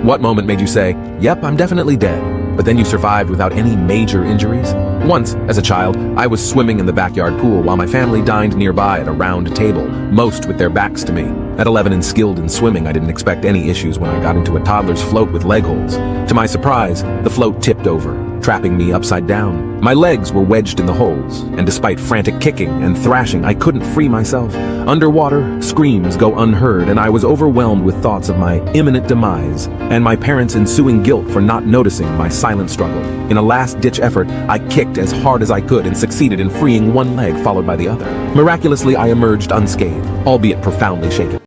What moment made you say, "Yep, I'm definitely dead," but then you survived without any major injuries? Once, as a child, I was swimming in the backyard pool while my family dined nearby at a round table, most with their backs to me. At 11 and skilled in swimming, I didn't expect any issues when I got into a toddler's float with leg holds. To my surprise, the float tipped over, trapping me upside down. My legs were wedged in the holes, and despite frantic kicking and thrashing, I couldn't free myself. Underwater, screams go unheard, and I was overwhelmed with thoughts of my imminent demise and my parents' ensuing guilt for not noticing my silent struggle. In a last-ditch effort, I kicked as hard as I could and succeeded in freeing one leg followed by the other. Miraculously, I emerged unscathed, albeit profoundly shaken.